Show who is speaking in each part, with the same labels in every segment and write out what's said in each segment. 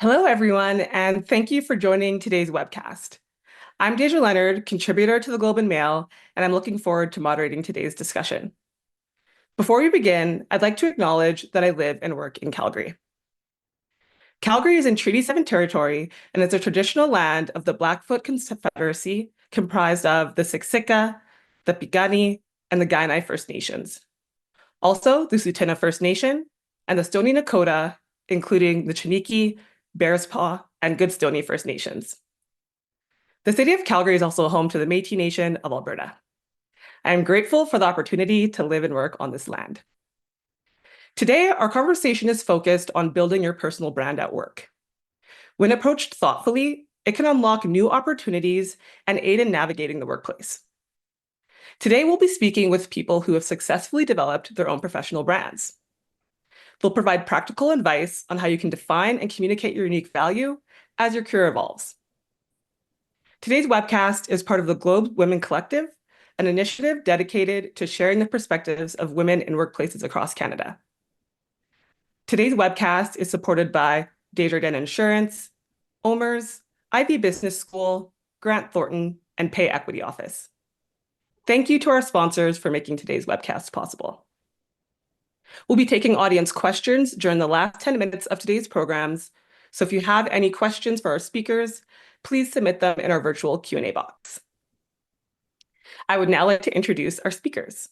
Speaker 1: Hello, everyone, and thank you for joining today's webcast. I'm Deja Leonard, contributor to the Globe and Mail, and I'm looking forward to moderating today's discussion. Before we begin, I'd like to acknowledge that I live and work in Calgary. Calgary is in Treaty 7 territory and is a traditional land of the Blackfoot Confederacy comprised of the Siksika, the Piikani, and the Kainai First Nations. Also, the Tsuut'ina First Nation and the Stoney Nakoda, including the Chiniki, Bearspaw, and Goodstoney First Nations. The city of Calgary is also home to the Métis Nation of Alberta. I am grateful for the opportunity to live and work on this land. Today, our conversation is focused on building your personal brand at work. When approached thoughtfully, it can unlock new opportunities and aid in navigating the workplace. Today, we'll be speaking with people who have successfully developed their own professional brands. They'll provide practical advice on how you can define and communicate your unique value as your career evolves. Today's webcast is part of the Globe Women Collective, an initiative dedicated to sharing the perspectives of women in workplaces across Canada. Today's webcast is supported by Desjardins Insurance, OMERS, IB Business School, Grant Thornton, and Pay Equity Office. Thank you to our sponsors for making today's webcast possible. We'll be taking audience questions during the last 10 minutes of today's programs, so if you have any questions for our speakers, please submit them in our virtual Q&A box. I would now like to introduce our speakers.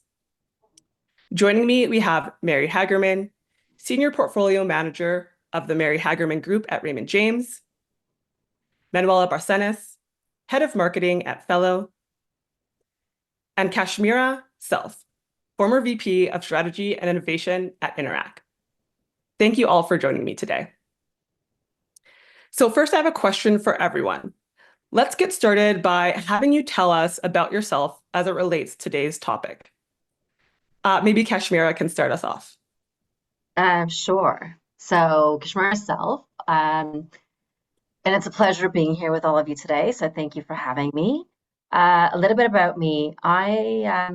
Speaker 1: Joining me, we have Mary Hagerman, Senior Portfolio Manager of the Mary Hagerman Group at Raymond James, Manuela Barcenas, Head of Marketing at Fellow, and Kashmira Self, former VP of Strategy and Innovation at Interac. Thank you all for joining me today. So first, I have a question for everyone. Let's get started by having you tell us about yourself as it relates to today's topic. Maybe Kashmira can start us off.
Speaker 2: Sure. So, Kashmir Self, and it's a pleasure being here with all of you today. So, thank you for having me. A little bit about me. I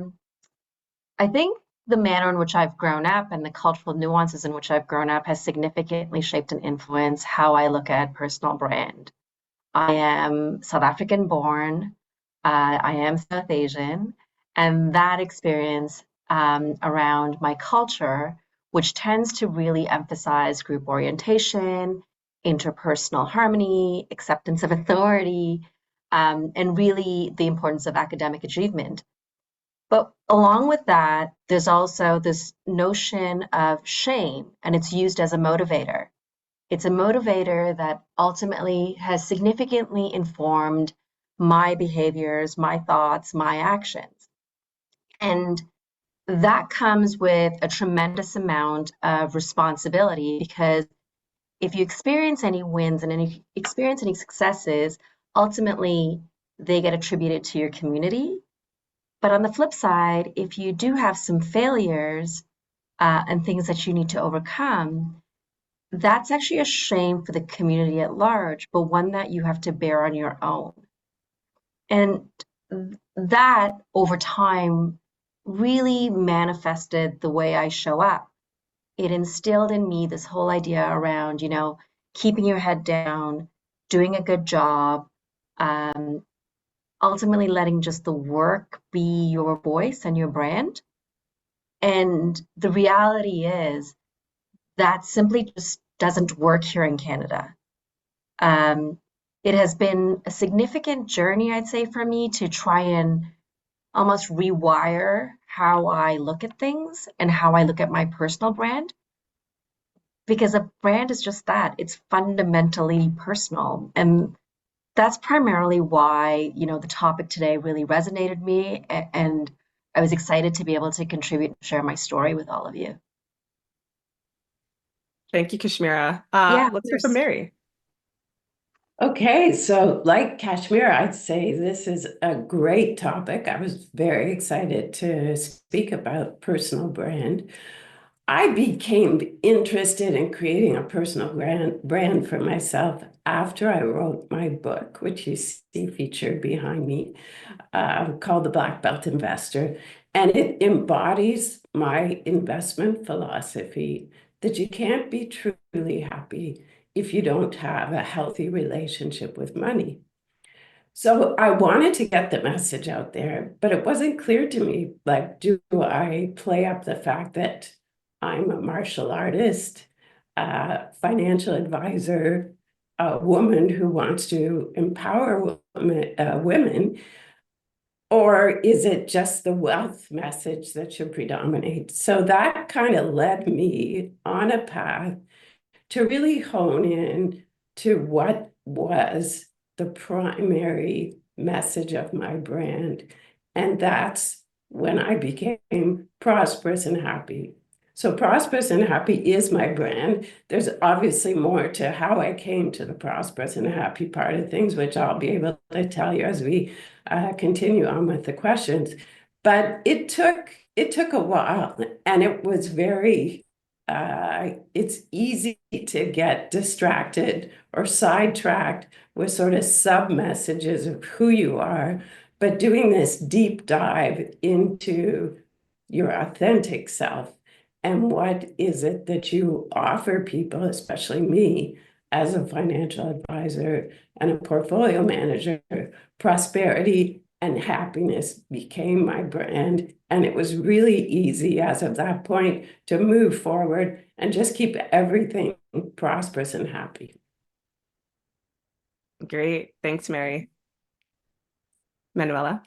Speaker 2: think the manner in which I've grown up and the cultural nuances in which I've grown up has significantly shaped and influenced how I look at personal brand. I am South African born. I am South Asian, and that experience around my culture, which tends to really emphasize group orientation, interpersonal harmony, acceptance of authority, and really the importance of academic achievement. But along with that, there's also this notion of shame, and it's used as a motivator. It's a motivator that ultimately has significantly informed my behaviors, my thoughts, my actions. And that comes with a tremendous amount of responsibility because if you experience any wins and any experience any successes, ultimately they get attributed to your community. But on the flip side, if you do have some failures and things that you need to overcome, that's actually a shame for the community at large, but one that you have to bear on your own. And that over time really manifested the way I show up. It instilled in me this whole idea around, keeping your head down, doing a good job, um, ultimately letting just the work be your voice and your brand. And the reality is that simply just doesn't work here in Canada. It has been a significant journey, I'd say, for me to try and almost rewire how I look at things and how I look at my personal brand. Because a brand is just that, it's fundamentally personal. And that's primarily why, the topic today really resonated me. And I was excited to be able to contribute and share my story with all of you.
Speaker 1: Thank you, Kashmira.
Speaker 2: Yeah,
Speaker 1: Let's hear from Mary.
Speaker 3: Okay, so like Kashmir, I'd say this is a great topic. I was very excited to speak about personal brand. I became interested in creating a personal brand for myself after I wrote my book, which you see featured behind me, called The Black Belt Investor. And it embodies my investment philosophy that you can't be truly happy if you don't have a healthy relationship with money. So I wanted to get the message out there, but it wasn't clear to me, like, do I play up the fact that I'm a martial artist, a financial advisor, a woman who wants to empower women, or is it just the wealth message that should predominate? So that kind of led me on a path to really hone in to what was the primary message of my brand. And that's when I became prosperous and happy. So prosperous and happy is my brand. There's obviously more to how I came to the prosperous and happy part of things, which I'll be able to tell you as we continue on with the questions. But it took a while, and it was very it's easy to get distracted or sidetracked with sort of sub messages of who you are. But doing this deep dive into your authentic self and what is it that you offer people, especially me as a financial advisor and a portfolio manager, prosperity and happiness became my brand. And it was really easy as of that point to move forward and just keep everything prosperous and happy.
Speaker 1: Great. Thanks, Mary. Manuela?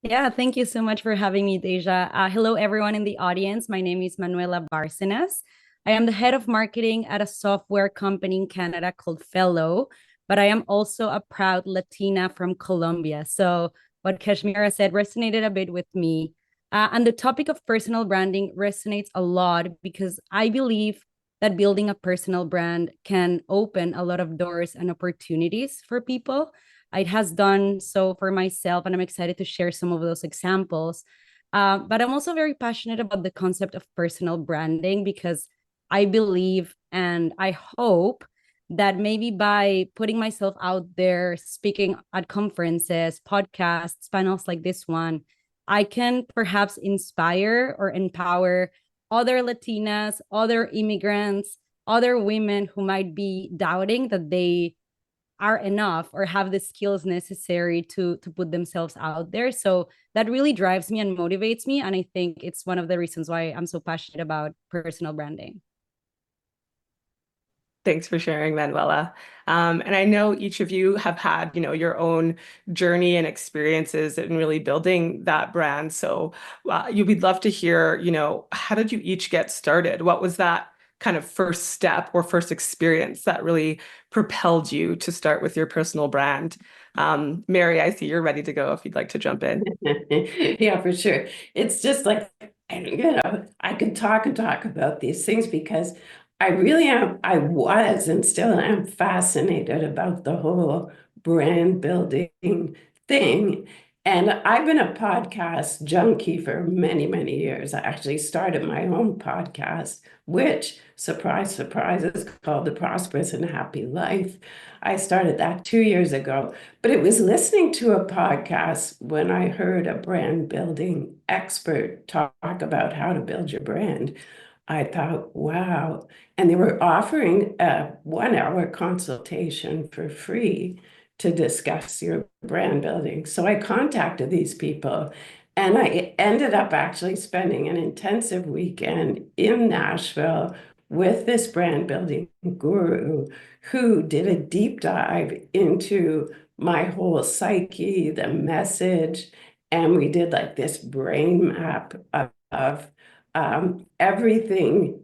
Speaker 4: Yeah, thank you so much for having me, Deja. Hello, everyone in the audience. My name is Manuela Barcenas. I am the head of marketing at a software company in Canada called Fellow, but I am also a proud Latina from Colombia. So what Kashmira said resonated a bit with me. And the topic of personal branding resonates a lot because I believe that building a personal brand can open a lot of doors and opportunities for people. It has done so for myself, and I'm excited to share some of those examples. But I'm also very passionate about the concept of personal branding because I believe and I hope that maybe by putting myself out there, speaking at conferences, podcasts, panels like this one, I can perhaps inspire or empower other Latinas, other immigrants, other women who might be doubting that they are enough or have the skills necessary to put themselves out there. So that really drives me and motivates me. And I think it's one of the reasons why I'm so passionate about personal branding.
Speaker 1: Thanks for sharing, Manuela. And I know each of you have had, your own journey and experiences in really building that brand. So we'd love to hear, how did you each get started? What was that kind of first step or first experience that really propelled you to start with your personal brand? Mary, I see you're ready to go if you'd like to jump in.
Speaker 3: Yeah, for sure. It's just like, I could talk and talk about these things because I was and still am fascinated about the whole brand building thing. And I've been a podcast junkie for many, many years. I actually started my own podcast, which, surprise, surprise, is called The Prosperous and Happy Life. I started that 2 years ago, but it was listening to a podcast when I heard a brand building expert talk about how to build your brand. I thought, wow. And they were offering a 1 hour consultation for free to discuss your brand building. So I contacted these people and I ended up actually spending an intensive weekend in Nashville with this brand building guru who did a deep dive into my whole psyche, the message, and we did like this brain map of everything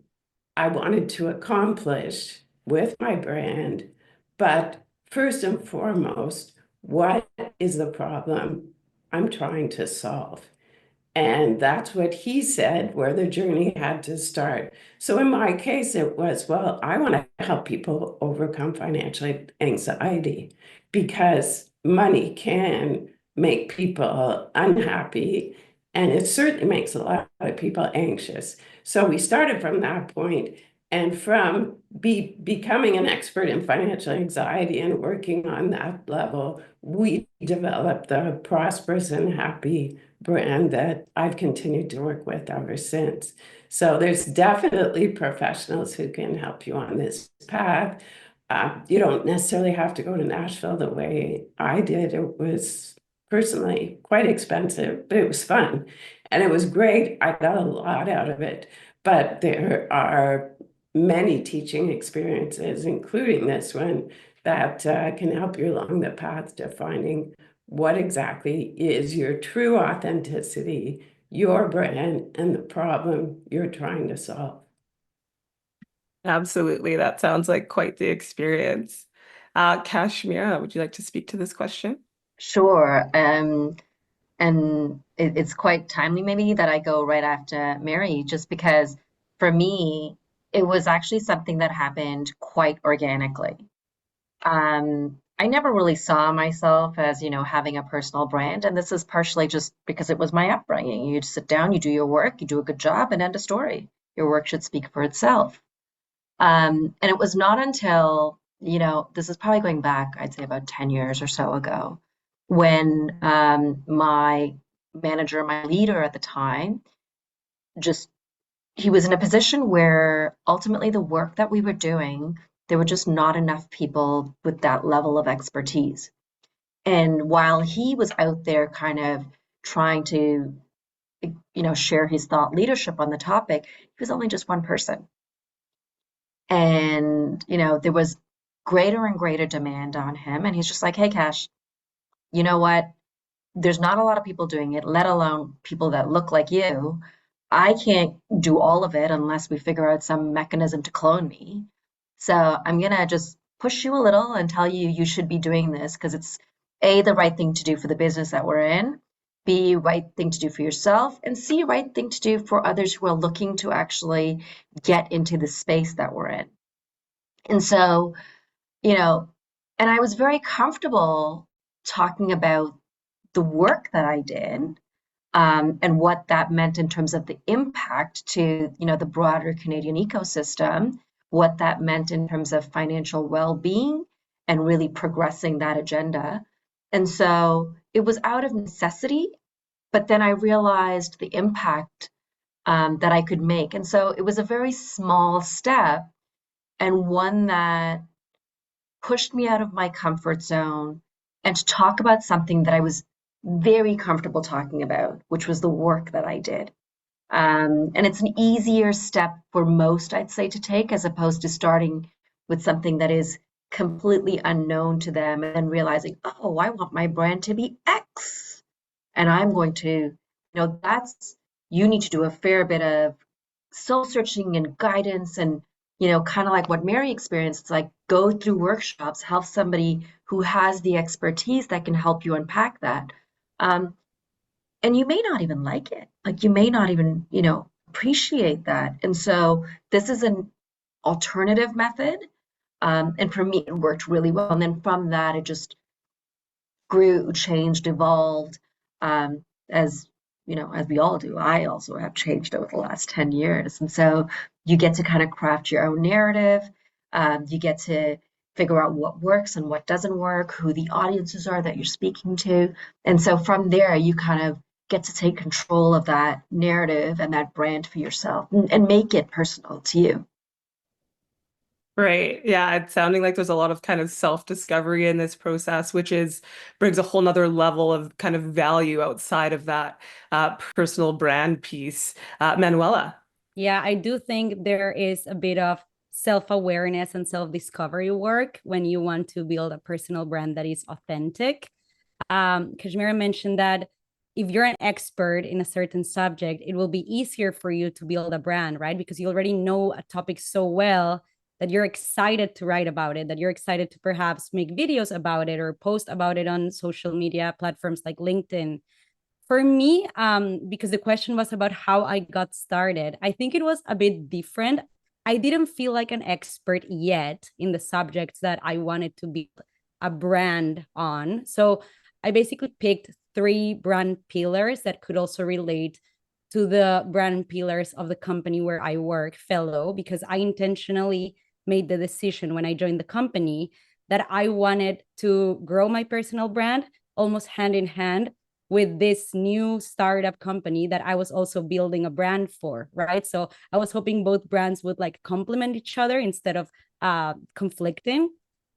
Speaker 3: I wanted to accomplish with my brand. But first and foremost, what is the problem I'm trying to solve? And that's what he said, where the journey had to start. So in my case, it was, well, I want to help people overcome financial anxiety because money can make people unhappy. And it certainly makes a lot of people anxious. So we started from that point, and from becoming an expert in financial anxiety and working on that level, we developed the prosperous and happy brand that I've continued to work with ever since. So there's definitely professionals who can help you on this path. You don't necessarily have to go to Nashville the way I did. It was personally quite expensive, but it was fun and it was great. I got a lot out of it, but there are many teaching experiences, including this one, that can help you along the path to finding what exactly is your true authenticity, your brand, and the problem you're trying to solve.
Speaker 1: Absolutely. That sounds like quite the experience. Kashmira, would you like to speak to this question?
Speaker 2: Sure. And it's quite timely maybe that I go right after Mary, just because for me, it was actually something that happened quite organically. I never really saw myself as, having a personal brand, and this is partially just because it was my upbringing. You just sit down, you do your work, you do a good job, and end of story. Your work should speak for itself. And it was not until, this is probably going back, I'd say about 10 years or so ago, when my manager, my leader at the time, just he was in a position where ultimately the work that we were doing, there were just not enough people with that level of expertise. And while he was out there kind of trying to, share his thought leadership on the topic, he was only just one person. And, there was greater and greater demand on him. And he's just like, hey, Cash, you know what? There's not a lot of people doing it, let alone people that look like you. I can't do all of it unless we figure out some mechanism to clone me. So I'm gonna just push you a little and tell you you should be doing this because it's A, the right thing to do for the business that we're in, B, right thing to do for yourself, and C, right thing to do for others who are looking to actually get into the space that we're in. And so, you know, and I was very comfortable talking about the work that I did, and what that meant in terms of the impact to, the broader Canadian ecosystem, what that meant in terms of financial well-being and really progressing that agenda. And so it was out of necessity, but then I realized the impact that I could make. And so it was a very small step and one that pushed me out of my comfort zone and to talk about something that I was very comfortable talking about, which was the work that I did. And it's an easier step for most, I'd say, to take as opposed to starting with something that is completely unknown to them and then realizing, oh, I want my brand to be X. And I'm going to, you need to do a fair bit of soul searching and guidance and kind of like what Mary experienced. It's like go through workshops, help somebody who has the expertise that can help you unpack that. And you may not even like it. Like you may not even, appreciate that. And so this is an alternative method. And for me, it worked really well. And then from that, it just grew, changed, evolved, as as we all do. I also have changed over the last 10 years. And so you get to kind of craft your own narrative. You get to figure out what works and what doesn't work, who the audiences are that you're speaking to. And so from there, you kind of get to take control of that narrative and that brand for yourself and make it personal to you.
Speaker 1: Right. Yeah, it's sounding like there's a lot of kind of self-discovery in this process, which is brings a whole nother level of kind of value outside of that personal brand piece. Manuela.
Speaker 4: Yeah, I do think there is a bit of self-awareness and self-discovery work when you want to build a personal brand that is authentic. Kashmira mentioned that if you're an expert in a certain subject, it will be easier for you to build a brand, right? Because you already know a topic so well that you're excited to write about it, that you're excited to perhaps make videos about it or post about it on social media platforms like LinkedIn. For me, because the question was about how I got started, I think it was a bit different. I didn't feel like an expert yet in the subjects that I wanted to build a brand on. So I basically picked three brand pillars that could also relate to the brand pillars of the company where I work, Fellow, because I intentionally made the decision when I joined the company that I wanted to grow my personal brand almost hand in hand with this new startup company that I was also building a brand for, right? So I was hoping both brands would like complement each other instead of conflicting.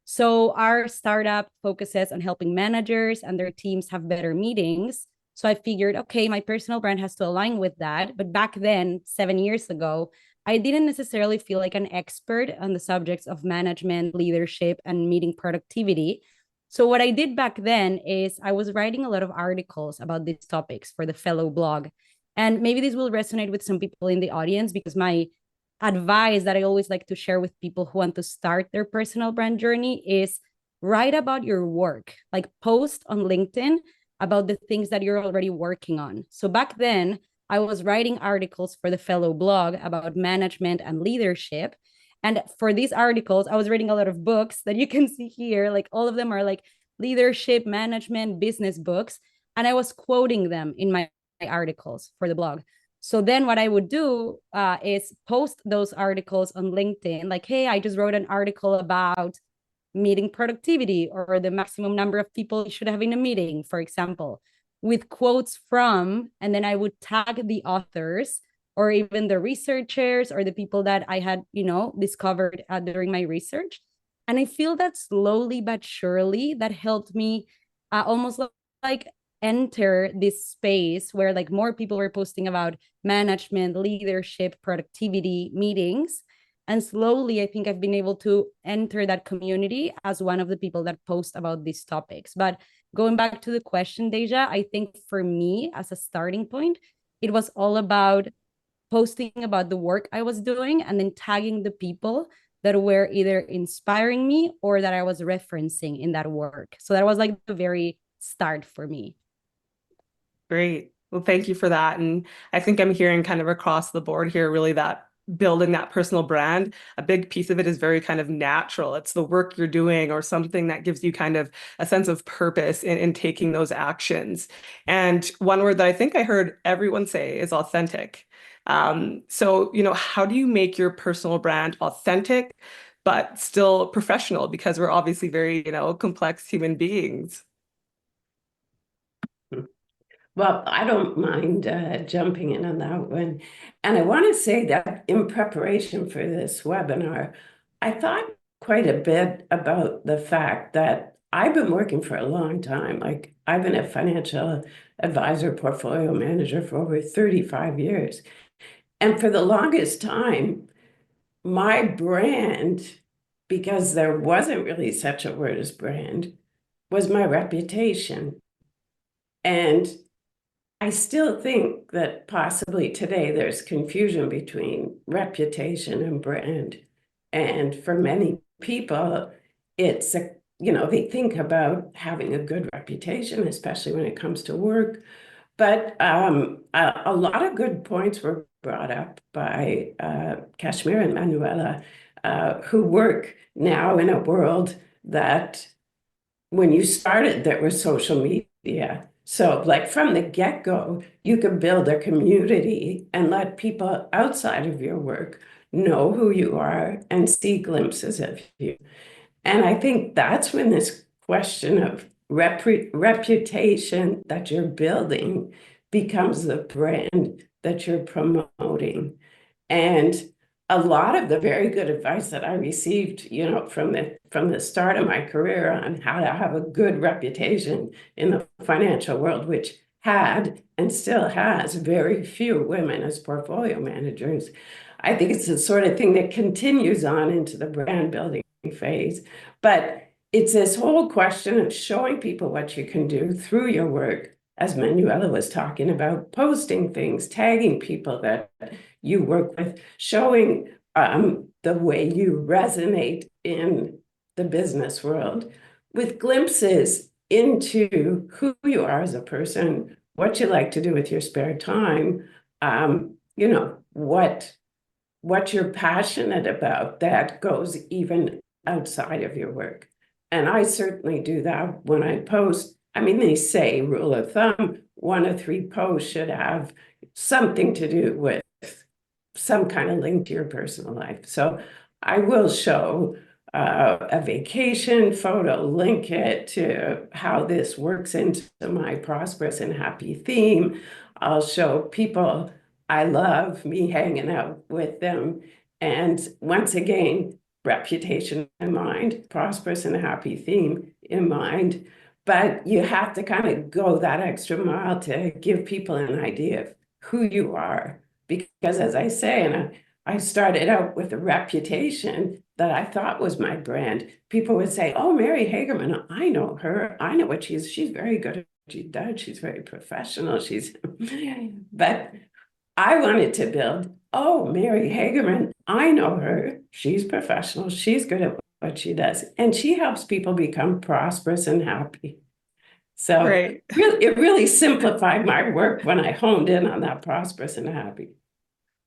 Speaker 4: So our startup focuses on helping managers and their teams have better meetings. So I figured, okay, my personal brand has to align with that. But back then, 7 years ago, I didn't necessarily feel like an expert on the subjects of management, leadership, and meeting productivity. So what I did back then is I was writing a lot of articles about these topics for the Fellow blog. And maybe this will resonate with some people in the audience because my advice that I always like to share with people who want to start their personal brand journey is write about your work, like post on LinkedIn about the things that you're already working on. So back then, I was writing articles for the Fellow blog about management and leadership. And for these articles, I was reading a lot of books that you can see here. Like all of them are like leadership, management, business books. And I was quoting them in my articles for the blog. So then what I would do is post those articles on LinkedIn, like, hey, I just wrote an article about meeting productivity or the maximum number of people you should have in a meeting, for example, with quotes from, and then I would tag the authors or even the researchers or the people that I had, discovered during my research. And I feel that slowly but surely that helped me almost like enter this space where like more people were posting about management, leadership, productivity, meetings. And slowly, I think I've been able to enter that community as one of the people that post about these topics. But going back to the question, Deja, I think for me, as a starting point, it was all about posting about the work I was doing and then tagging the people that were either inspiring me or that I was referencing in that work. So that was like the very start for me.
Speaker 1: Great. Well, thank you for that. And I think I'm hearing kind of across the board here, really that building that personal brand, a big piece of it is very kind of natural. It's the work you're doing or something that gives you kind of a sense of purpose in taking those actions. And one word that I think I heard everyone say is authentic. So, how do you make your personal brand authentic, but still professional? Because we're obviously very, complex human beings.
Speaker 3: Well, I don't mind jumping in on that one. And I want to say that in preparation for this webinar, I thought quite a bit about the fact that I've been working for a long time. Like I've been a financial advisor, portfolio manager for over 35 years. And for the longest time, my brand, because there wasn't really such a word as brand, was my reputation. And I still think that possibly today there's confusion between reputation and brand. And for many people, it's they think about having a good reputation, especially when it comes to work. But a lot of good points were brought up by Kashmir and Manuela, who work now in a world that when you started, there was social media. So like from the get-go, you could build a community and let people outside of your work know who you are and see glimpses of you. And I think that's when this question of reputation that you're building becomes the brand that you're promoting. And a lot of the very good advice that I received, from the start of my career on how to have a good reputation in the financial world, which had and still has very few women as portfolio managers. I think it's the sort of thing that continues on into the brand building phase. But it's this whole question of showing people what you can do through your work, as Manuela was talking about, posting things, tagging people that you work with, showing the way you resonate in the business world with glimpses into who you are as a person, what you like to do with your spare time, what you're passionate about that goes even outside of your work. And I certainly do that when I post. I mean, they say rule of thumb, 1 of 3 posts should have something to do with some kind of link to your personal life. So I will show a vacation photo, link it to how this works into my prosperous and happy theme. I'll show people I love me hanging out with them. And once again, reputation in mind, prosperous and happy theme in mind. But you have to kind of go that extra mile to give people an idea of who you are. Because as I say, and I started out with a reputation that I thought was my brand. People would say, "Oh, Mary Hagerman, I know her. I know what she's very good at what she does. She's very professional. She's," but I wanted to build, "Oh, Mary Hagerman, I know her. She's professional. She's good at what she does. And she helps people become prosperous and happy." So
Speaker 1: Right.
Speaker 3: it really simplified my work when I honed in on that prosperous and happy.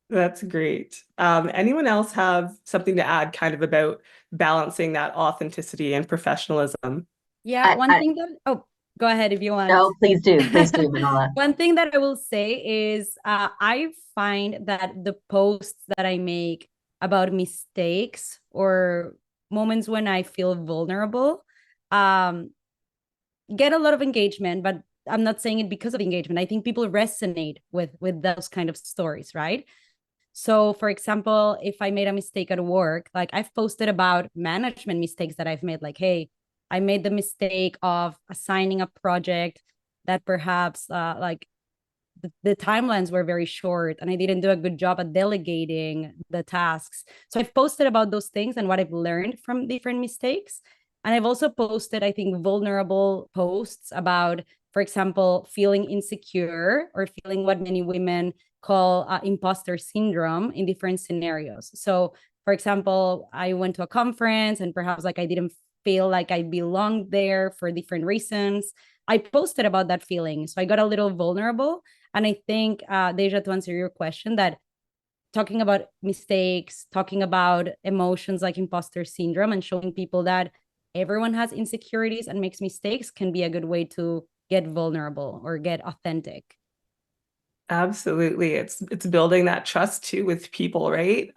Speaker 1: That's great. Anyone else have something to add kind of about balancing that authenticity and professionalism?
Speaker 4: Yeah, one thing that, oh, go ahead if you want.
Speaker 2: No, please do, Manola.
Speaker 4: One thing that I will say is I find that the posts that I make about mistakes or moments when I feel vulnerable get a lot of engagement, but I'm not saying it because of engagement. I think people resonate with those kind of stories, right? So, for example, if I made a mistake at work, like I've posted about management mistakes that I've made, like, hey, I made the mistake of assigning a project that perhaps like the timelines were very short and I didn't do a good job at delegating the tasks. So I've posted about those things and what I've learned from different mistakes. And I've also posted, I think, vulnerable posts about, for example, feeling insecure or feeling what many women call imposter syndrome in different scenarios. So, for example, I went to a conference and perhaps like I didn't feel like I belonged there for different reasons. I posted about that feeling. So I got a little vulnerable. And I think, Deja, to answer your question, that talking about mistakes, talking about emotions like imposter syndrome, and showing people that everyone has insecurities and makes mistakes can be a good way to get vulnerable or get authentic.
Speaker 1: Absolutely. It's building that trust too with people, right?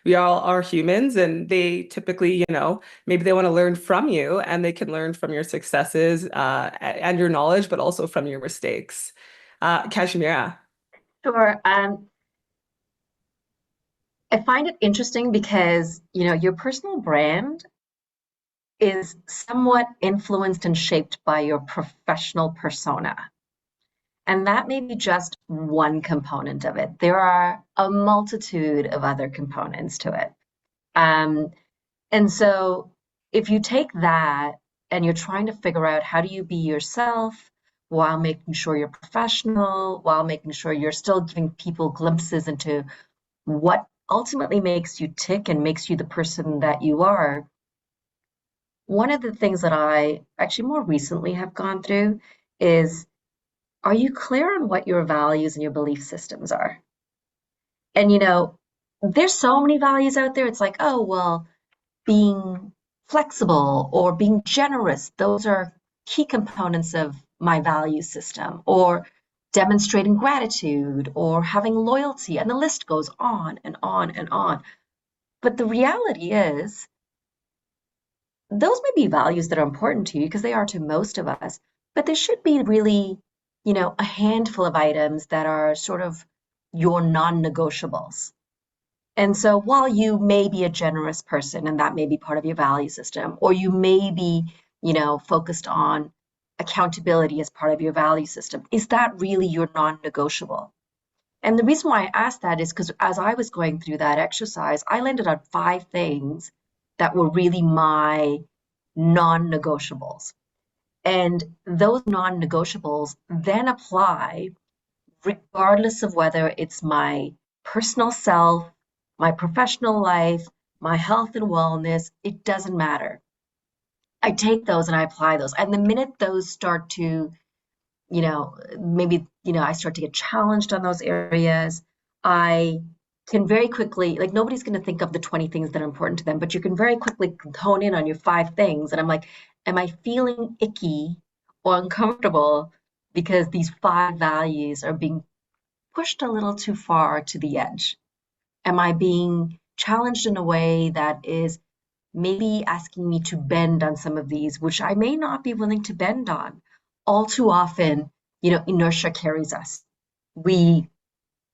Speaker 1: We all are humans and they typically, maybe they want to learn from you and they can learn from your successes and your knowledge, but also from your mistakes. Kashmira.
Speaker 2: Sure. I find it interesting because, your personal brand is somewhat influenced and shaped by your professional persona. And that may be just one component of it. There are a multitude of other components to it. And so if you take that and you're trying to figure out how do you be yourself while making sure you're professional, while making sure you're still giving people glimpses into what ultimately makes you tick and makes you the person that you are, one of the things that I actually more recently have gone through is, are you clear on what your values and your belief systems are? And there's so many values out there. It's like, oh, well, being flexible or being generous, those are key components of my value system, or demonstrating gratitude or having loyalty, and the list goes on and on and on. But the reality is, those may be values that are important to you because they are to most of us, but there should be really, a handful of items that are sort of your non-negotiables. And so while you may be a generous person and that may be part of your value system, or you may be, focused on accountability as part of your value system, is that really your non-negotiable? And the reason why I asked that is because as I was going through that exercise, I landed on 5 things that were really my non-negotiables. And those non-negotiables then apply regardless of whether it's my personal self, my professional life, my health and wellness, it doesn't matter. I take those and I apply those. And the minute those start to, maybe, I start to get challenged on those areas, I can very quickly, like nobody's going to think of the 20 things that are important to them, but you can very quickly hone in on your 5 things. And I'm like, am I feeling icky or uncomfortable because these 5 values are being pushed a little too far to the edge? Am I being challenged in a way that is maybe asking me to bend on some of these, which I may not be willing to bend on. All too often, inertia carries us. We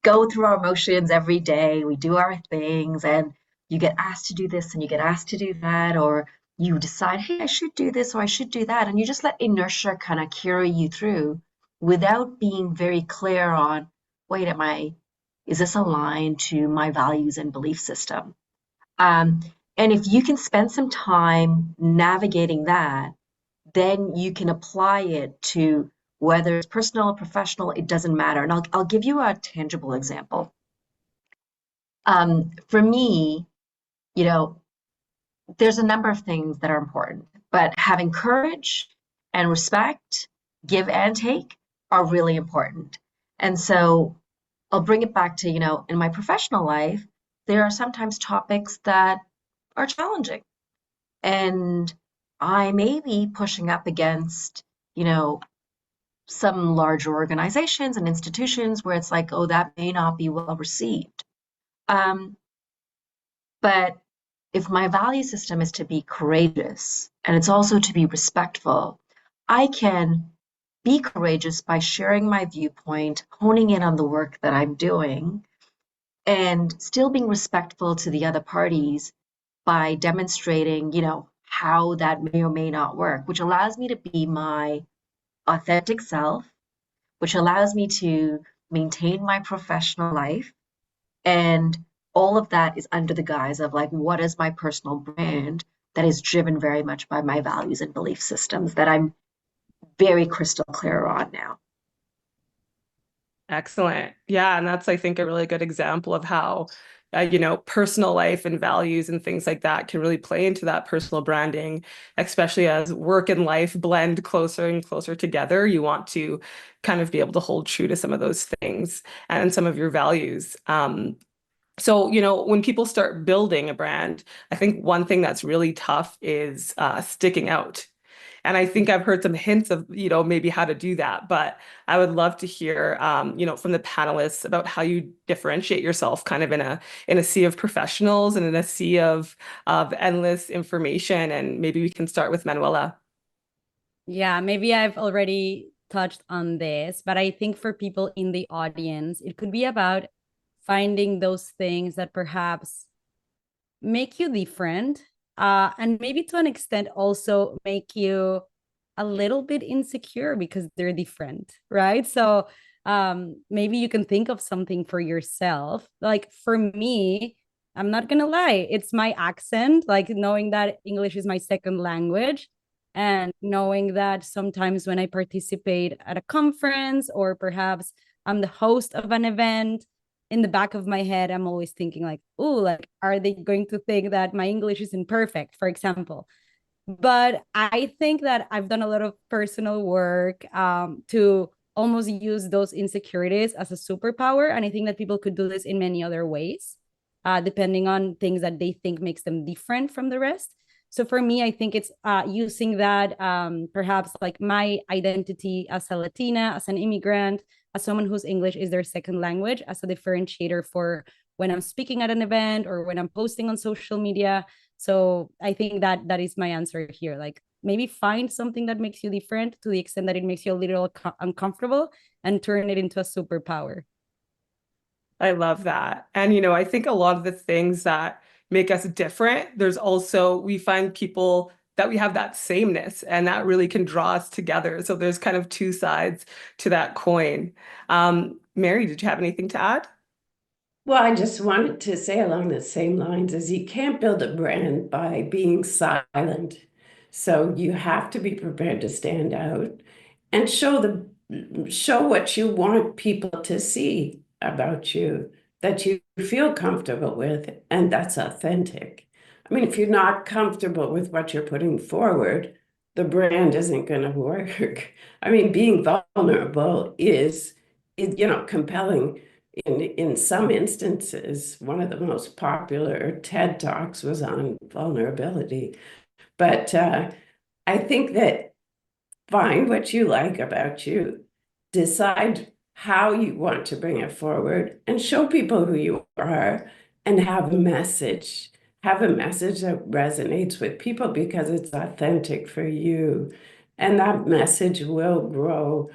Speaker 2: go through our motions every day, we do our things, and you get asked to do this and you get asked to do that, or you decide, hey, I should do this or I should do that. And you just let inertia kind of carry you through without being very clear on, wait, is this aligned to my values and belief system? Um, and if you can spend some time navigating that, then you can apply it to whether it's personal or professional, it doesn't matter. And I'll give you a tangible example. For me, you know, there's a number of things that are important, but having courage and respect, give and take, are really important. And so I'll bring it back to, in my professional life, there are sometimes topics that are challenging. And I may be pushing up against, some larger organizations and institutions where it's like, oh, that may not be well received. But if my value system is to be courageous and it's also to be respectful, I can be courageous by sharing my viewpoint, honing in on the work that I'm doing, and still being respectful to the other parties by demonstrating, how that may or may not work, which allows me to be my authentic self, which allows me to maintain my professional life. And all of that is under the guise of like, what is my personal brand that is driven very much by my values and belief systems that I'm very crystal clear on now.
Speaker 1: Excellent. Yeah, and that's, I think, a really good example of how, personal life and values and things like that can really play into that personal branding, especially as work and life blend closer and closer together. You want to kind of be able to hold true to some of those things and some of your values. So, when people start building a brand, I think one thing that's really tough is sticking out. And I think I've heard some hints of, maybe how to do that, but I would love to hear, from the panelists about how you differentiate yourself kind of in a sea of professionals and in a sea of endless information. And maybe we can start with Manuela.
Speaker 4: Yeah, maybe I've already touched on this, but I think for people in the audience, it could be about finding those things that perhaps make you different, and maybe to an extent also make you a little bit insecure because they're different, right? So maybe you can think of something for yourself. Like for me, I'm not gonna lie, it's my accent, like knowing that English is my second language and knowing that sometimes when I participate at a conference or perhaps I'm the host of an event, in the back of my head, I'm always thinking like, oh, like, are they going to think that my English isn't perfect, for example? But I think that I've done a lot of personal work to almost use those insecurities as a superpower. And I think that people could do this in many other ways, depending on things that they think makes them different from the rest. So for me, I think it's using that, perhaps like my identity as a Latina, as an immigrant, as someone whose English is their second language, as a differentiator for when I'm speaking at an event or when I'm posting on social media. So I think that that is my answer here. Like maybe find something that makes you different to the extent that it makes you a little uncomfortable and turn it into a superpower.
Speaker 1: I love that. And, I think a lot of the things that make us different, there's also, we find people that we have that sameness and that really can draw us together. So there's kind of two sides to that coin. Mary, did you have anything to add?
Speaker 3: Well, I just wanted to say along the same lines as you can't build a brand by being silent. So you have to be prepared to stand out and show what you want people to see about you that you feel comfortable with, and that's authentic. I mean, if you're not comfortable with what you're putting forward, the brand isn't going to work. I mean, being vulnerable is compelling. In some instances, one of the most popular TED Talks was on vulnerability. But I think that find what you like about you, decide how you want to bring it forward, and show people who you are and have a message. have a message that resonates with people because it's authentic for you. And that message will grow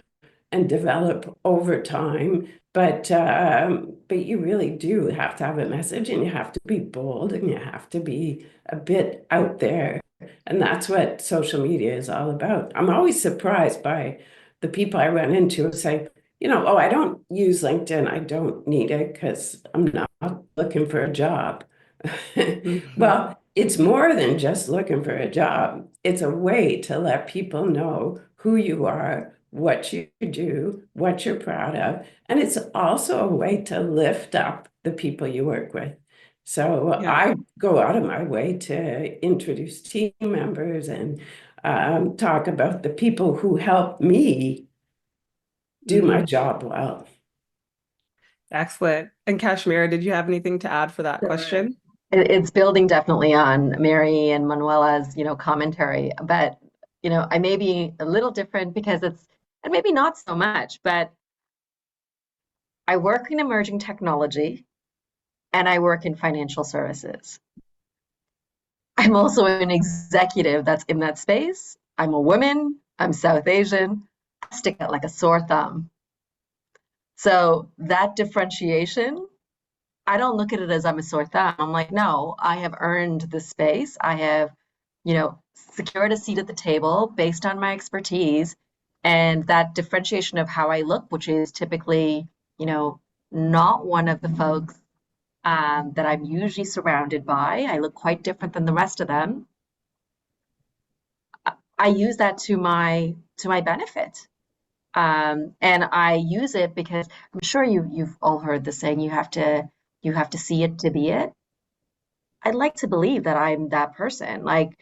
Speaker 3: and develop over time. But you really do have to have a message, and you have to be bold, and you have to be a bit out there. And that's what social media is all about. I'm always surprised by the people I run into who say, oh, I don't use LinkedIn. I don't need it because I'm not looking for a job. Well, it's more than just looking for a job. It's a way to let people know who you are, what you do, what you're proud of. And it's also a way to lift up the people you work with. So
Speaker 1: Yeah.
Speaker 3: I go out of my way to introduce team members and talk about the people who help me do my job well.
Speaker 1: Excellent. And Kashmir, did you have anything to add for that question?
Speaker 2: It's building definitely on Mary and Manuela's, commentary, but, I may be a little different because and maybe not so much, but I work in emerging technology and I work in financial services. I'm also an executive that's in that space. I'm a woman, I'm South Asian, I stick out like a sore thumb. So that differentiation, I don't look at it as I'm a sore thumb. I'm like, no, I have earned the space. I have, secured a seat at the table based on my expertise. And that differentiation of how I look, which is typically, not one of the folks that I'm usually surrounded by. I look quite different than the rest of them. I use that to my benefit. And I use it because I'm sure you've all heard the saying, you have to see it to be it. I'd like to believe that I'm that person, like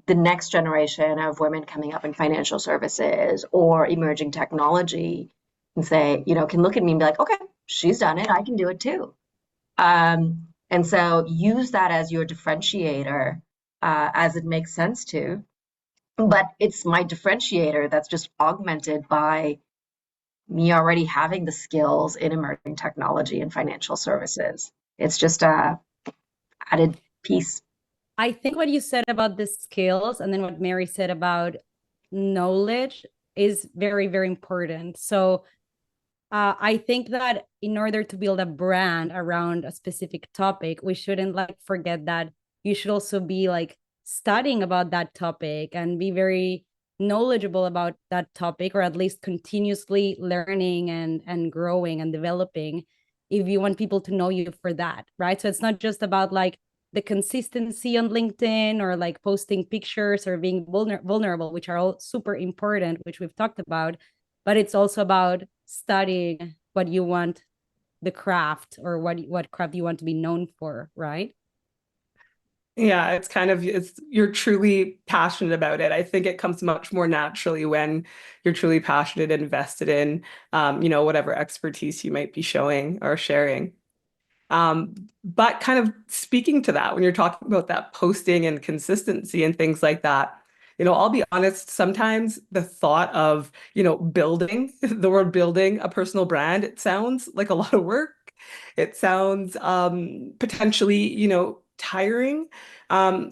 Speaker 2: the next generation of women coming up in financial services or emerging technology and say, can look at me and be like, okay, she's done it, I can do it too. And so use that as your differentiator, as it makes sense to. But it's my differentiator that's just augmented by me already having the skills in emerging technology and financial services. It's just a added piece.
Speaker 4: I think what you said about the skills and then what Mary said about knowledge is very, very important. So I think that in order to build a brand around a specific topic, we shouldn't forget that you should also be studying about that topic and be very knowledgeable about that topic, or at least continuously learning and growing and developing if you want people to know you for that, right? So it's not just about the consistency on LinkedIn or posting pictures or being vulnerable, which are all super important, which we've talked about, but it's also about studying what you want the craft or what craft you want to be known for, right?
Speaker 1: Yeah, you're truly passionate about it. I think it comes much more naturally when you're truly passionate and invested in, whatever expertise you might be showing or sharing. But kind of speaking to that, when you're talking about that posting and consistency and things like that, I'll be honest, sometimes the thought of, building, the word building a personal brand, it sounds like a lot of work. It sounds potentially, tiring.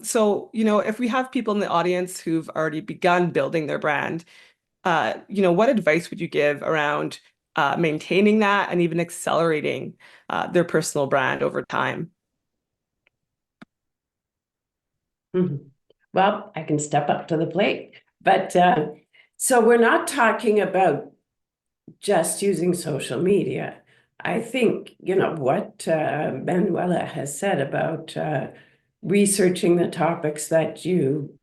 Speaker 1: So, if we have people in the audience who've already begun building their brand, what advice would you give around maintaining that and even accelerating their personal brand over time?
Speaker 3: Well, I can step up to the plate. But so we're not talking about just using social media. I think, what Manuela has said about researching the topics that you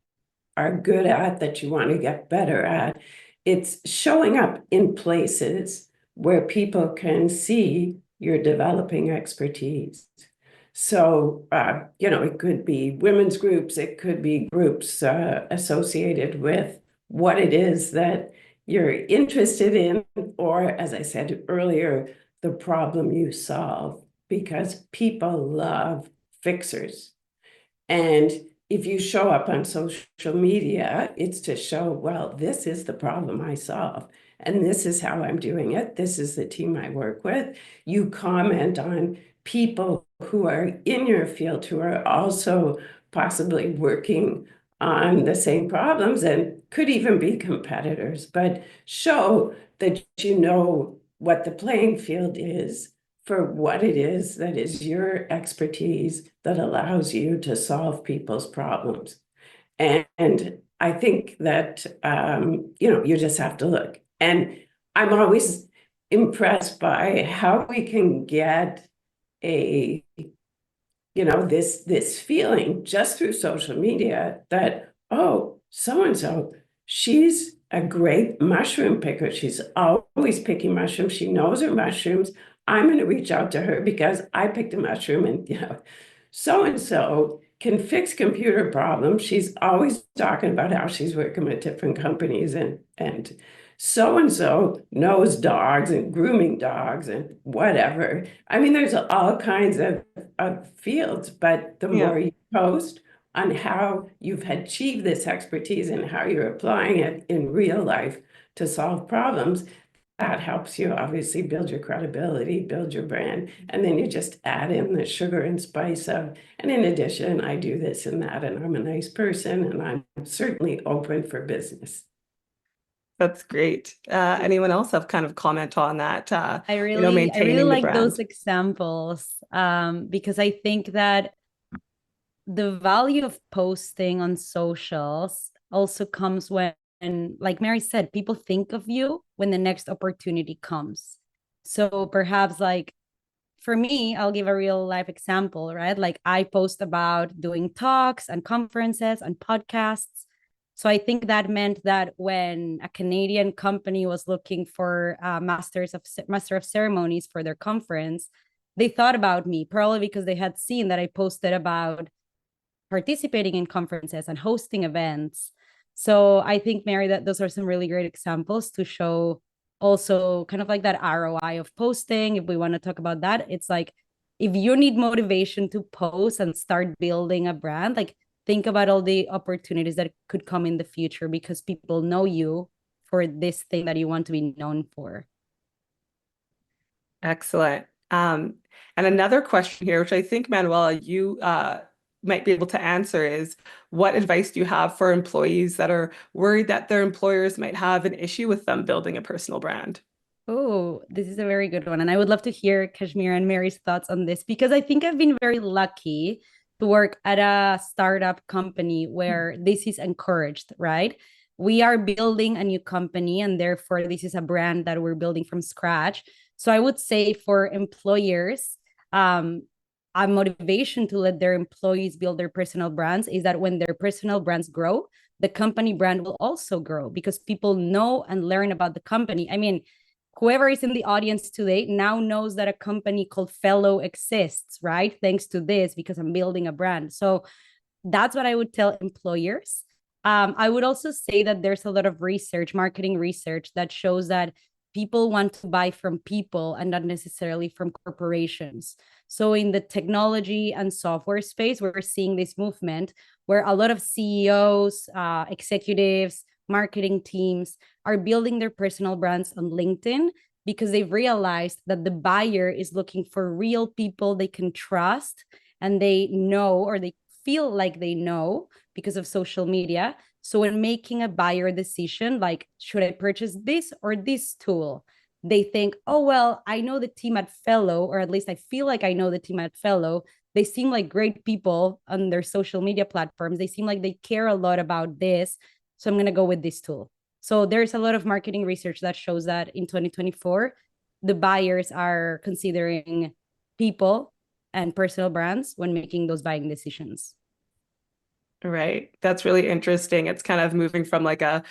Speaker 3: are good at, that you want to get better at, it's showing up in places where people can see you're developing expertise. So, it could be women's groups, it could be groups associated with what it is that you're interested in, or as I said earlier, the problem you solve, because people love fixers. And if you show up on social media, it's to show, well, this is the problem I solve. and this is how I'm doing it. This is the team I work with. You comment on people who are in your field who are also possibly working on the same problems and could even be competitors, but show that you know what the playing field is for what it is that is your expertise that allows you to solve people's problems. And I think that, you just have to look. And I'm always impressed by how we can get a, this feeling just through social media that, oh, so-and-so, she's a great mushroom picker. She's always picking mushrooms. She knows her mushrooms. I'm going to reach out to her because I picked a mushroom, and so-and-so can fix computer problems. She's always talking about how she's working with different companies, and so-and-so knows dogs and grooming dogs and whatever. I mean, there's all kinds of fields, but the more you post on how you've achieved this expertise and how you're applying it in real life to solve problems, that helps you obviously build your credibility, build your brand, and then you just add in the sugar and spice of, and in addition, I do this and that, and I'm a nice person, and I'm certainly open for business.
Speaker 1: That's great. Anyone else have kind of comment on that?
Speaker 4: I really
Speaker 1: maintaining
Speaker 4: like
Speaker 1: the
Speaker 4: those
Speaker 1: brand.
Speaker 4: examples because I think that the value of posting on socials also comes when, like Mary said, people think of you when the next opportunity comes. So perhaps like for me, I'll give a real life example, right? Like I post about doing talks and conferences and podcasts. So I think that meant that when a Canadian company was looking for master of ceremonies for their conference, they thought about me, probably because they had seen that I posted about participating in conferences and hosting events. So I think, Mary, that those are some really great examples to show also kind of like that ROI of posting. If we want to talk about that, it's like if you need motivation to post and start building a brand, like think about all the opportunities that could come in the future because people know you for this thing that you want to be known for.
Speaker 1: Excellent. And another question here, which I think, Manuela, you might be able to answer is, what advice do you have for employees that are worried that their employers might have an issue with them building a personal brand?
Speaker 4: Oh, this is a very good one. And I would love to hear Kashmir and Mary's thoughts on this because I think I've been very lucky to work at a startup company where this is encouraged, right? We are building a new company, and therefore, this is a brand that we're building from scratch. So I would say for employers, a motivation to let their employees build their personal brands is that when their personal brands grow, the company brand will also grow because people know and learn about the company. I mean, whoever is in the audience today now knows that a company called Fellow exists, right? Thanks to this, because I'm building a brand. So that's what I would tell employers. I would also say that there's a lot of research, marketing research, that shows that people want to buy from people and not necessarily from corporations. So in the technology and software space, we're seeing this movement where a lot of CEOs, executives, marketing teams are building their personal brands on LinkedIn because they've realized that the buyer is looking for real people they can trust and they know, or they feel like they know because of social media. So when making a buyer decision, like, should I purchase this or this tool? They think, oh, well, I know the team at Fellow, or at least I feel like I know the team at Fellow. They seem like great people on their social media platforms. They seem like they care a lot about this. So I'm going to go with this tool. So there's a lot of marketing research that shows that in 2024, the buyers are considering people and personal brands when making those buying decisions.
Speaker 1: Right. That's really interesting. It's kind of moving from like a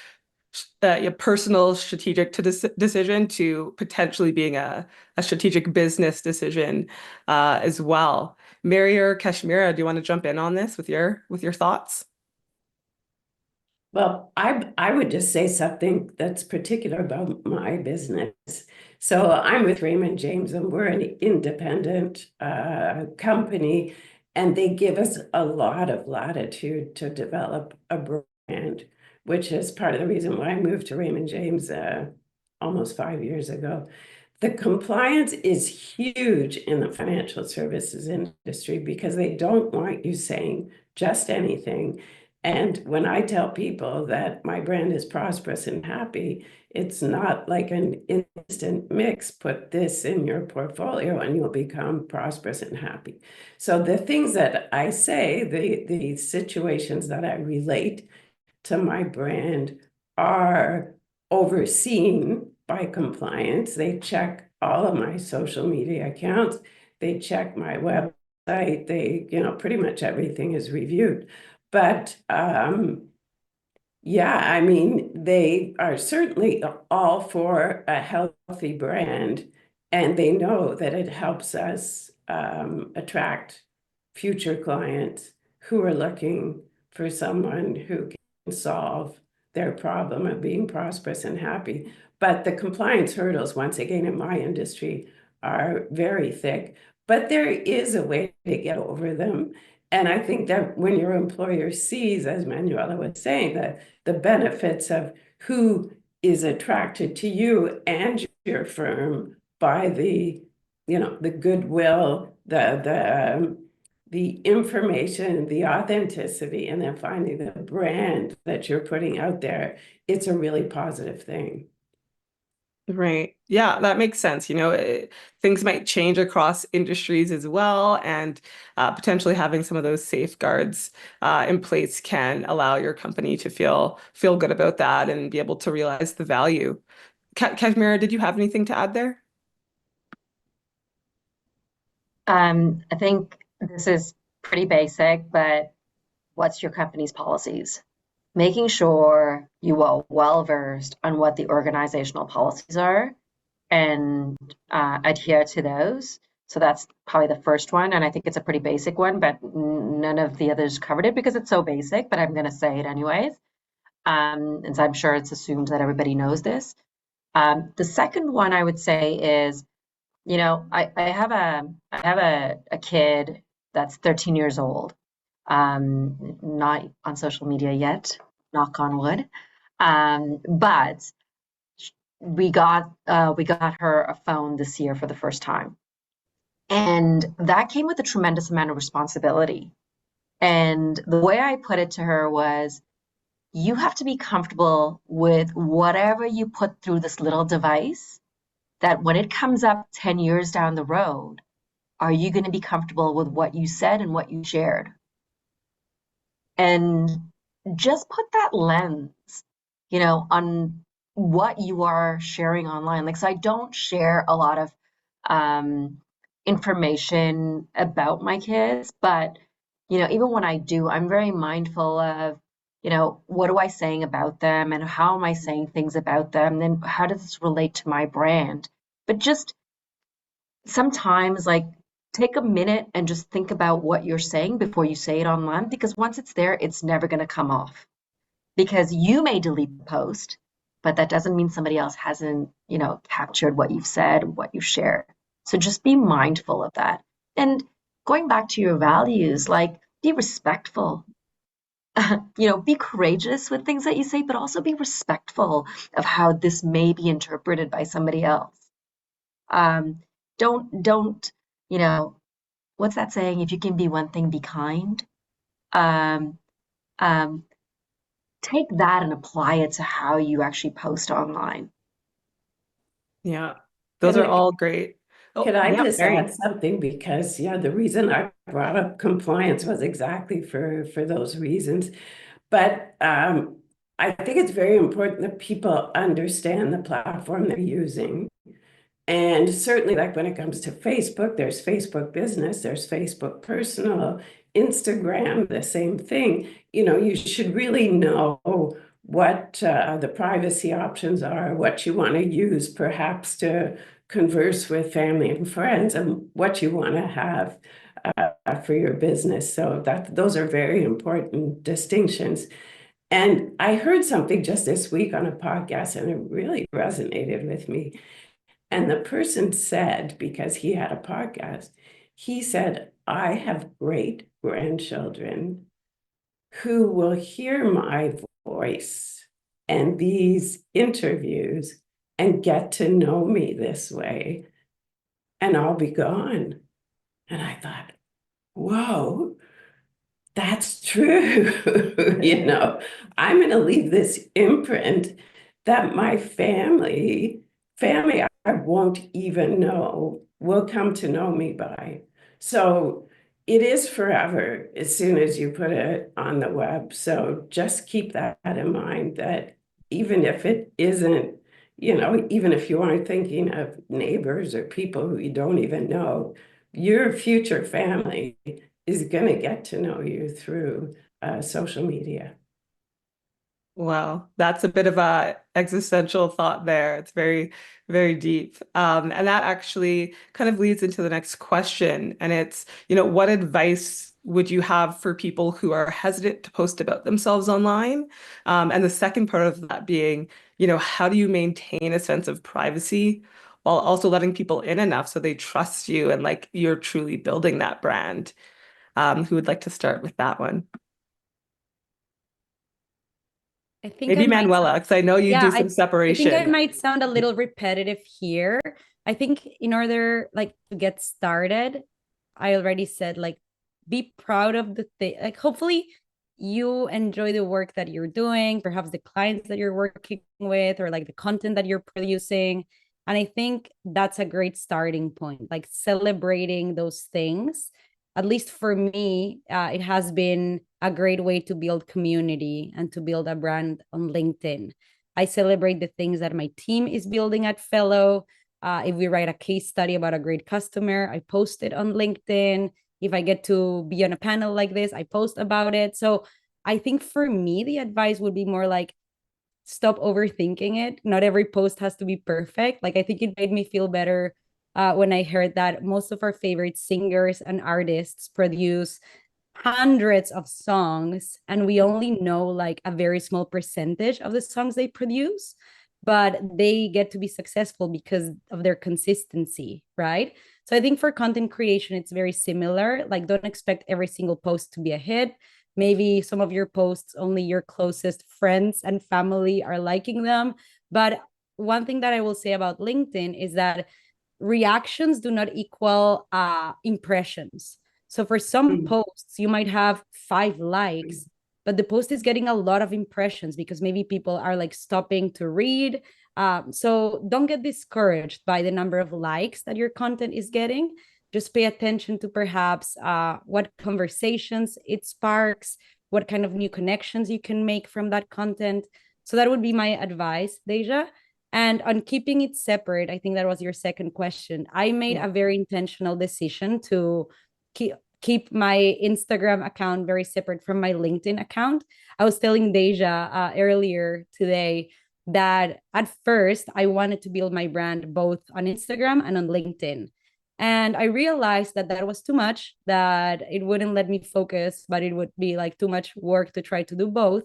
Speaker 1: personal strategic decision to potentially being a strategic business decision as well. Mary or Kashmira, do you want to jump in on this with your thoughts?
Speaker 3: Well, I would just say something that's particular about my business. So I'm with Raymond James, and we're an independent company, and they give us a lot of latitude to develop a brand, which is part of the reason why I moved to Raymond James almost 5 years ago. The compliance is huge in the financial services industry because they don't want you saying just anything. And when I tell people that my brand is prosperous and happy, it's not like an instant mix. Put this in your portfolio and you'll become prosperous and happy. So the things that I say, the situations that I relate to my brand are overseen by compliance. They check all of my social media accounts. They check my website. They, pretty much everything is reviewed. But yeah, I mean, they are certainly all for a healthy brand, and they know that it helps us attract future clients who are looking for someone who can solve their problem of being prosperous and happy. But the compliance hurdles, once again, in my industry are very thick, but there is a way to get over them. And I think that when your employer sees, as Manuela was saying, that the benefits of who is attracted to you and your firm by the goodwill, the information, the authenticity, and then finally the brand that you're putting out there, it's a really positive thing.
Speaker 1: Right. Yeah, that makes sense. Things might change across industries as well, and potentially having some of those safeguards in place can allow your company to feel good about that and be able to realize the value. Kashmira, did you have anything to add there?
Speaker 2: I think this is pretty basic, but what's your company's policies? Making sure you are well versed on what the organizational policies are and adhere to those. So that's probably the first one. And I think it's a pretty basic one, but none of the others covered it because it's so basic, but I'm going to say it anyways. And so I'm sure it's assumed that everybody knows this. The second one I would say is, I have a kid that's 13 years old, not on social media yet, knock on wood. But we got her a phone this year for the first time. And that came with a tremendous amount of responsibility. And the way I put it to her was, you have to be comfortable with whatever you put through this little device, that when it comes up 10 years down the road, are you going to be comfortable with what you said and what you shared? And just put that lens, on what you are sharing online. So I don't share a lot of information about my kids, but, even when I do, I'm very mindful of, what am I saying about them and how am I saying things about them? And how does this relate to my brand? But just sometimes, take a minute and just think about what you're saying before you say it online, because once it's there, it's never going to come off. Because you may delete the post, but that doesn't mean somebody else hasn't, captured what you've said, what you've shared. So just be mindful of that. And going back to your values, be respectful. Be courageous with things that you say, but also be respectful of how this may be interpreted by somebody else. Don't, what's that saying? If you can be one thing, be kind. Um, um, Take that and apply it to how you actually post online.
Speaker 1: Yeah, those are all great.
Speaker 3: Can I
Speaker 1: yeah,
Speaker 3: just
Speaker 1: Mary.
Speaker 3: add something? Because the reason I brought up compliance was exactly for those reasons. But I think it's very important that people understand the platform they're using. And certainly, like when it comes to Facebook, there's Facebook Business, there's Facebook Personal, Instagram, the same thing. You should really know what the privacy options are, what you want to use perhaps to converse with family and friends, and what you want to have for your business. So those are very important distinctions. And I heard something just this week on a podcast, and it really resonated with me. And the person said, because he had a podcast, he said, I have great grandchildren who will hear my voice and these interviews and get to know me this way, and I'll be gone. And I thought, whoa, that's true. I'm going to leave this imprint that my family I won't even know, will come to know me by. So it is forever as soon as you put it on the web. So just keep that in mind, that even if it isn't, even if you aren't thinking of neighbors or people who you don't even know, your future family is going to get to know you through social media.
Speaker 1: Wow, that's a bit of a existential thought there. It's very, very deep. And that actually kind of leads into the next question. And it's, what advice would you have for people who are hesitant to post about themselves online? And the second part of that being, how do you maintain a sense of privacy while also letting people in enough so they trust you and like you're truly building that brand? Who would like to start with that one?
Speaker 4: I think I
Speaker 1: Maybe
Speaker 4: might
Speaker 1: Manuela, because I know you
Speaker 4: Yeah,
Speaker 1: do some
Speaker 4: I think I
Speaker 1: separation.
Speaker 4: might sound a little repetitive here. I think in order like to get started, I already said like be proud of the thing. Like hopefully you enjoy the work that you're doing, perhaps the clients that you're working with, or like the content that you're producing. And I think that's a great starting point, like celebrating those things. At least for me, it has been a great way to build community and to build a brand on LinkedIn. I celebrate the things that my team is building at Fellow. If we write a case study about a great customer, I post it on LinkedIn. If I get to be on a panel like this, I post about it. So I think for me, the advice would be more like stop overthinking it. Not every post has to be perfect. Like I think it made me feel better when I heard that most of our favorite singers and artists produce hundreds of songs and we only know like a very small percentage of the songs they produce, but they get to be successful because of their consistency, right? So I think for content creation it's very similar. Like don't expect every single post to be a hit. Maybe some of your posts only your closest friends and family are liking them. But one thing that I will say about LinkedIn is that reactions do not equal impressions. So for some
Speaker 3: Mm.
Speaker 4: posts, you might have 5 likes, but the post is getting a lot of impressions because maybe people are like stopping to read. So don't get discouraged by the number of likes that your content is getting. Just pay attention to perhaps what conversations it sparks, what kind of new connections you can make from that content. So that would be my advice, Deja. And on keeping it separate, I think that was your second question. I made
Speaker 3: Yeah.
Speaker 4: a very intentional decision to keep my Instagram account very separate from my LinkedIn account. I was telling Deja earlier today that at first I wanted to build my brand both on Instagram and on LinkedIn. And I realized that that was too much, that it wouldn't let me focus, but it would be like too much work to try to do both.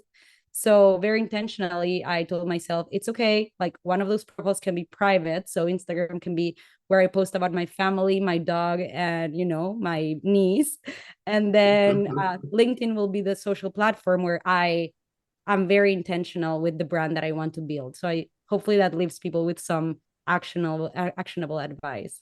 Speaker 4: So very intentionally, I told myself it's okay. Like one of those profiles can be private. So Instagram can be where I post about my family, my dog, and my niece. And then LinkedIn will be the social platform where I'm very intentional with the brand that I want to build. So I hopefully that leaves people with some actionable advice.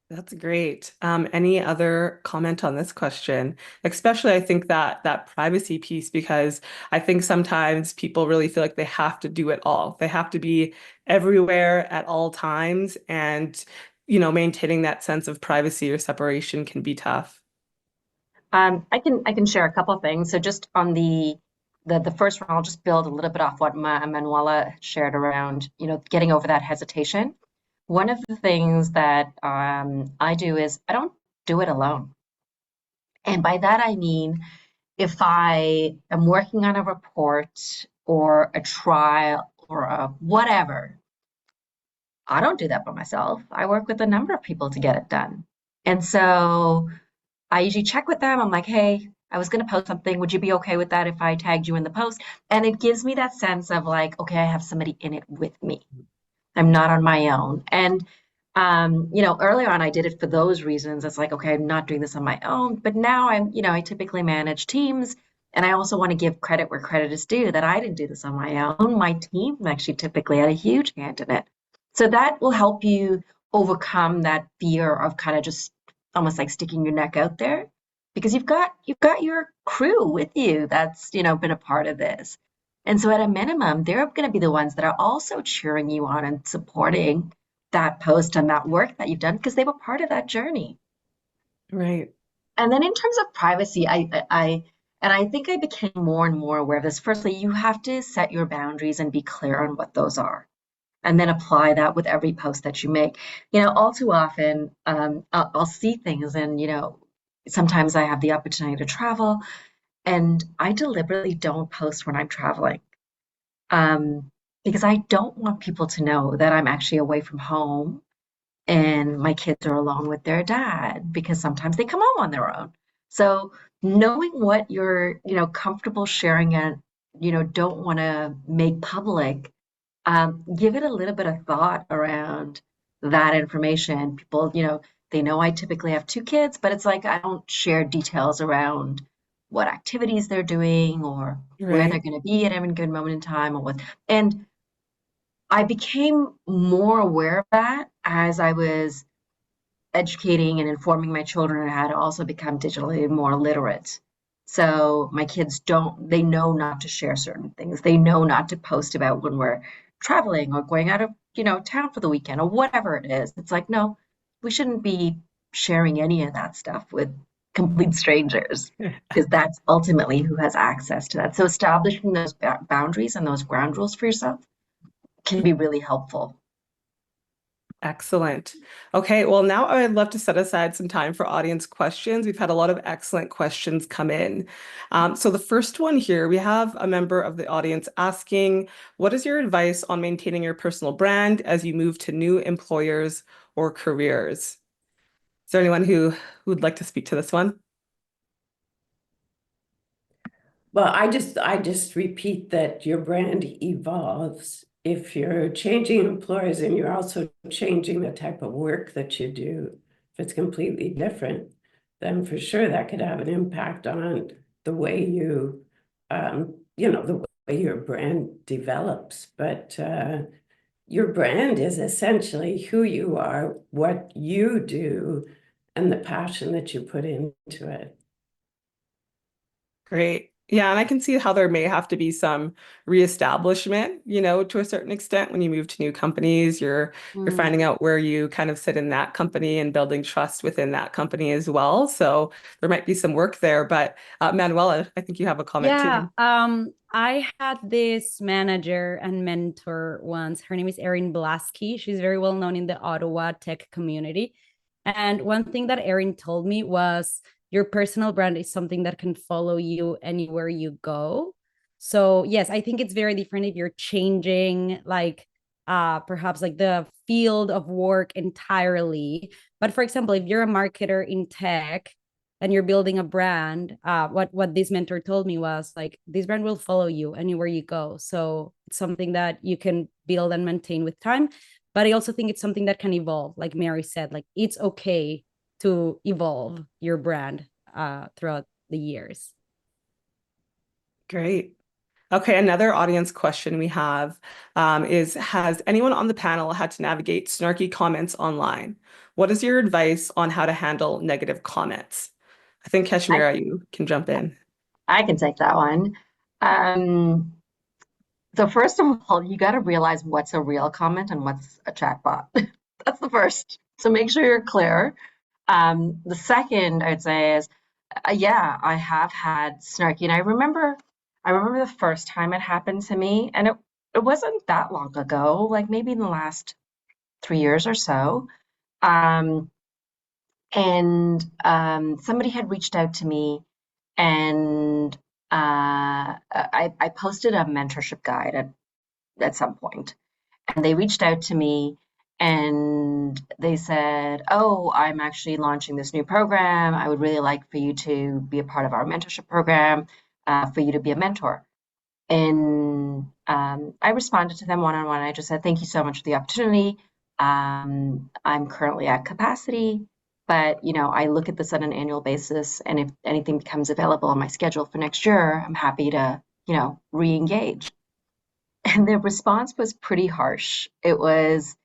Speaker 1: That's great. Any other comment on this question? Especially, I think that privacy piece, because I think sometimes people really feel like they have to do it all. They have to be everywhere at all times, and maintaining that sense of privacy or separation can be tough.
Speaker 2: I can share a couple of things. So just on the first one, I'll just build a little bit off what Manuela shared around, getting over that hesitation. One of the things that I do is I don't do it alone. And by that I mean if I am working on a report or a trial or a whatever, I don't do that by myself. I work with a number of people to get it done. And so I usually check with them. I'm like, hey, I was going to post something. Would you be okay with that if I tagged you in the post? And it gives me that sense of like, okay, I have somebody in it with me. I'm not on my own. And earlier on I did it for those reasons. It's like, okay, I'm not doing this on my own. But now I typically manage teams And I also want to give credit where credit is due, that I didn't do this on my own. My team actually typically had a huge hand in it. So that will help you overcome that fear of kind of just almost like sticking your neck out there, because you've got your crew with you that's, been a part of this. And so at a minimum, they're going to be the ones that are also cheering you on and supporting that post and that work that you've done because they were part of that journey.
Speaker 1: Right.
Speaker 2: And then in terms of privacy, I think I became more and more aware of this. Firstly, you have to set your boundaries and be clear on what those are, and then apply that with every post that you make. All too often, I'll see things, and sometimes I have the opportunity to travel, and I deliberately don't post when I'm traveling, because I don't want people to know that I'm actually away from home and my kids are alone with their dad, because sometimes they come home on their own. So knowing what you're, comfortable sharing and, don't want to make public, give it a little bit of thought around that information. People, they know I typically have two kids, but it's like I don't share details around what activities they're doing or where they're
Speaker 1: Right.
Speaker 2: going to be at any given moment in time or what. And I became more aware of that as I was educating and informing my children on how to also become digitally more literate. So my kids they know not to share certain things. They know not to post about when we're traveling or going out of, town for the weekend or whatever it is. It's like, no, we shouldn't be sharing any of that stuff with complete strangers, because that's ultimately who has access to that. So establishing those boundaries and those ground rules for yourself can be really helpful.
Speaker 1: Excellent. Okay, well, now I'd love to set aside some time for audience questions. We've had a lot of excellent questions come in. So the first one here, we have a member of the audience asking, what is your advice on maintaining your personal brand as you move to new employers or careers? Is there anyone who would like to speak to this one?
Speaker 3: Well, I just repeat that your brand evolves. If you're changing employers and you're also changing the type of work that you do, if it's completely different, then for sure that could have an impact on the way the way your brand develops. But your brand is essentially who you are, what you do, and the passion that you put into it.
Speaker 1: Great. Yeah, and I can see how there may have to be some reestablishment, to a certain extent when you move to new companies. You're
Speaker 4: Mm.
Speaker 1: finding out where you kind of sit in that company and building trust within that company as well. So there might be some work there. But Manuela, I think you have a comment
Speaker 4: Yeah,
Speaker 1: too.
Speaker 4: I had this manager and mentor once. Her name is Erin Blasky. She's very well known in the Ottawa tech community. And one thing that Erin told me was your personal brand is something that can follow you anywhere you go. So yes, I think it's very different if you're changing like perhaps like the field of work entirely. But for example, if you're a marketer in tech and you're building a brand, what this mentor told me was like this brand will follow you anywhere you go. So it's something that you can build and maintain with time. But I also think it's something that can evolve. Like Mary said, like it's okay to evolve your brand throughout the years.
Speaker 1: Great. Okay, another audience question we have is, has anyone on the panel had to navigate snarky comments online? What is your advice on how to handle negative comments? I think
Speaker 2: I,
Speaker 1: Kashmira, you can jump in.
Speaker 2: I can take that one. Um, so first of all, you got to realize what's a real comment and what's a chatbot. That's the first. So make sure you're clear. The second I'd say is, yeah, I have had snarky, and I remember the first time it happened to me, and it wasn't that long ago, like maybe in the last 3 years or so. Um, and somebody had reached out to me, and I posted a mentorship guide at some point, and they reached out to me and they said, "Oh, I'm actually launching this new program. I would really like for you to be a part of our mentorship program, for you to be a mentor." And I responded to them one on one. I just said, "Thank you so much for the opportunity. I'm currently at capacity. But, I look at this on an annual basis, and if anything becomes available on my schedule for next year, I'm happy to, re-engage. And the response was pretty harsh. It was,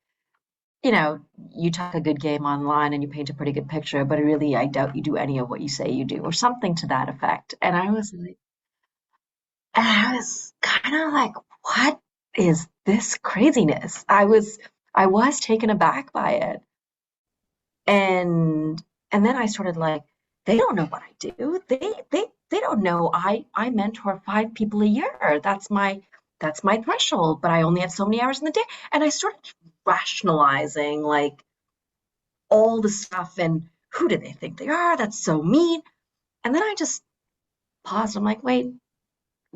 Speaker 2: you talk a good game online and you paint a pretty good picture, but really, I doubt you do any of what you say you do, or something to that effect. And I was kind of like, what is this craziness? I was taken aback by it. And and then I started like, they don't know what I do. They don't know I mentor 5 people a year. That's my threshold, but I only have so many hours in the day. And I started rationalizing like all the stuff and who do they think they are? That's so mean. And then I just paused. I'm like, wait,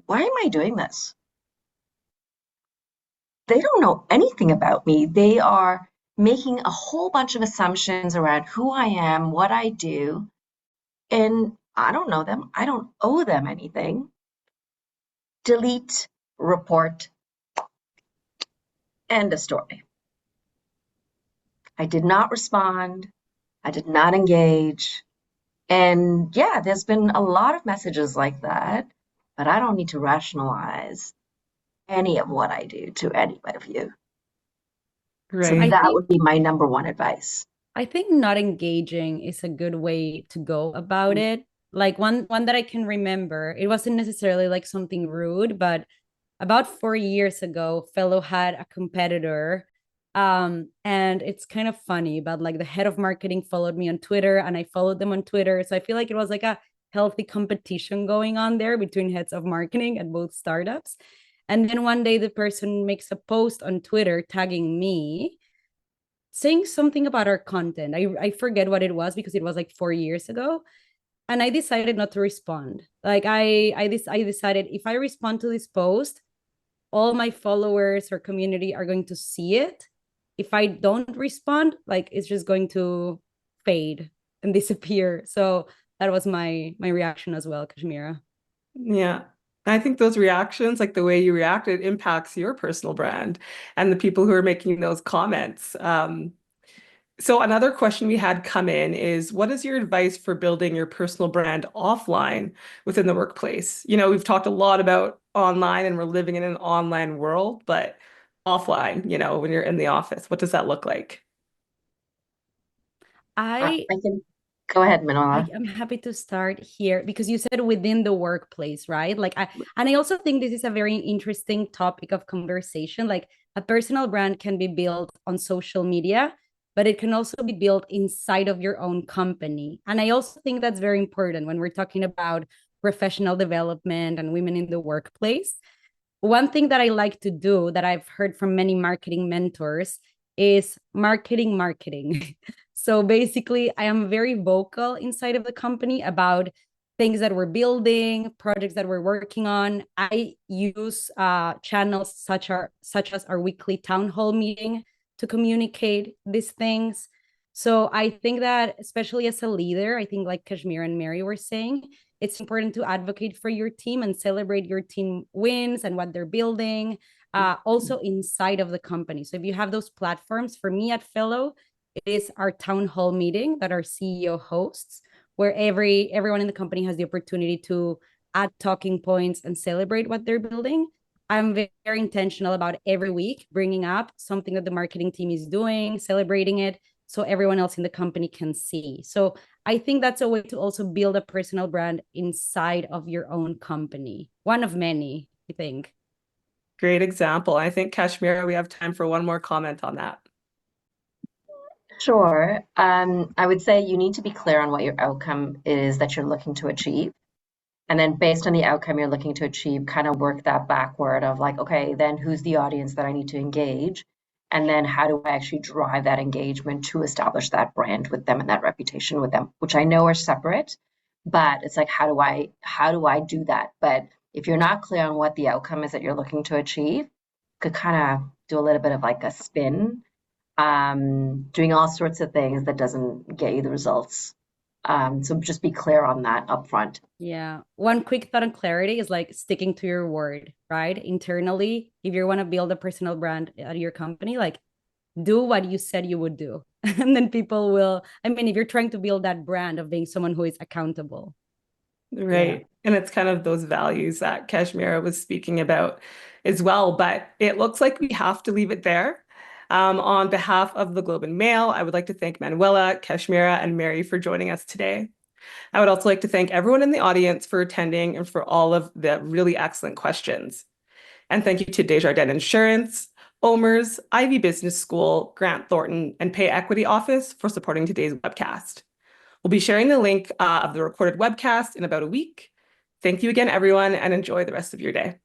Speaker 2: why am I doing this? They don't know anything about me. They are making a whole bunch of assumptions around who I am, what I do, and I don't know them. I don't owe them anything. Delete, report, end of story. I did not respond. I did not engage. And yeah, there's been a lot of messages like that, but I don't need to rationalize any of what I do to any of you. So
Speaker 1: Right.
Speaker 4: I
Speaker 2: that
Speaker 4: think
Speaker 2: would be my number one advice.
Speaker 4: I think not engaging is a good way to go about it. Like one that I can remember, it wasn't necessarily like something rude, but about 4 years ago, Fellow had a competitor. And it's kind of funny, but like the head of marketing followed me on Twitter and I followed them on Twitter. So I feel like it was like a healthy competition going on there between heads of marketing at both startups. And then one day the person makes a post on Twitter tagging me saying something about our content. I forget what it was because it was like 4 years ago. And I decided not to respond. Like I decided if I respond to this post, all my followers or community are going to see it. If I don't respond, like it's just going to fade and disappear. So that was my reaction as well, Kashmira.
Speaker 1: Yeah. I think those reactions, like the way you react, it impacts your personal brand and the people who are making those comments. So another question we had come in is, what is your advice for building your personal brand offline within the workplace? We've talked a lot about online and we're living in an online world, but offline, when you're in the office, what does that look like?
Speaker 4: I
Speaker 2: I can go ahead,
Speaker 4: I
Speaker 2: Manola.
Speaker 4: am happy to start here because you said within the workplace, right? And I also think this is a very interesting topic of conversation. Like a personal brand can be built on social media, but it can also be built inside of your own company. And I also think that's very important when we're talking about professional development and women in the workplace. One thing that I like to do that I've heard from many marketing mentors is marketing. So basically, I am very vocal inside of the company about things that we're building, projects that we're working on. I use channels such as our weekly town hall meeting to communicate these things. So I think that especially as a leader, I think like Kashmir and Mary were saying, it's important to advocate for your team and celebrate your team wins and what they're building, also inside of the company. So if you have those platforms, for me at Fellow, it is our town hall meeting that our CEO hosts, where everyone in the company has the opportunity to add talking points and celebrate what they're building. I'm very intentional about every week bringing up something that the marketing team is doing, celebrating it, so everyone else in the company can see. So I think that's a way to also build a personal brand inside of your own company. One of many, I think.
Speaker 1: Great example. I think, Kashmira, we have time for one more comment on that.
Speaker 2: Sure. I would say you need to be clear on what your outcome is that you're looking to achieve. And then based on the outcome you're looking to achieve, kind of work that backward of like, okay, then who's the audience that I need to engage? And then how do I actually drive that engagement to establish that brand with them and that reputation with them, which I know are separate, but it's like, how do I do that? But if you're not clear on what the outcome is that you're looking to achieve, could kind of do a little bit of like a spin, doing all sorts of things that doesn't get you the results. So just be clear on that upfront.
Speaker 4: Yeah. One quick thought on clarity is like sticking to your word, right? Internally, if you want to build a personal brand at your company, like do what you said you would do. And then people will, I mean, if you're trying to build that brand of being someone who is accountable.
Speaker 1: Right.
Speaker 3: Yeah.
Speaker 1: And it's kind of those values that Kashmira was speaking about as well. But it looks like we have to leave it there. On behalf of the Globe and Mail, I would like to thank Manuela, Kashmira, and Mary for joining us today. I would also like to thank everyone in the audience for attending and for all of the really excellent questions. And thank you to Desjardins Insurance, OMERS, Ivy Business School, Grant Thornton, and Pay Equity Office for supporting today's webcast. We'll be sharing the link of the recorded webcast in about a week. Thank you again, everyone, and enjoy the rest of your day.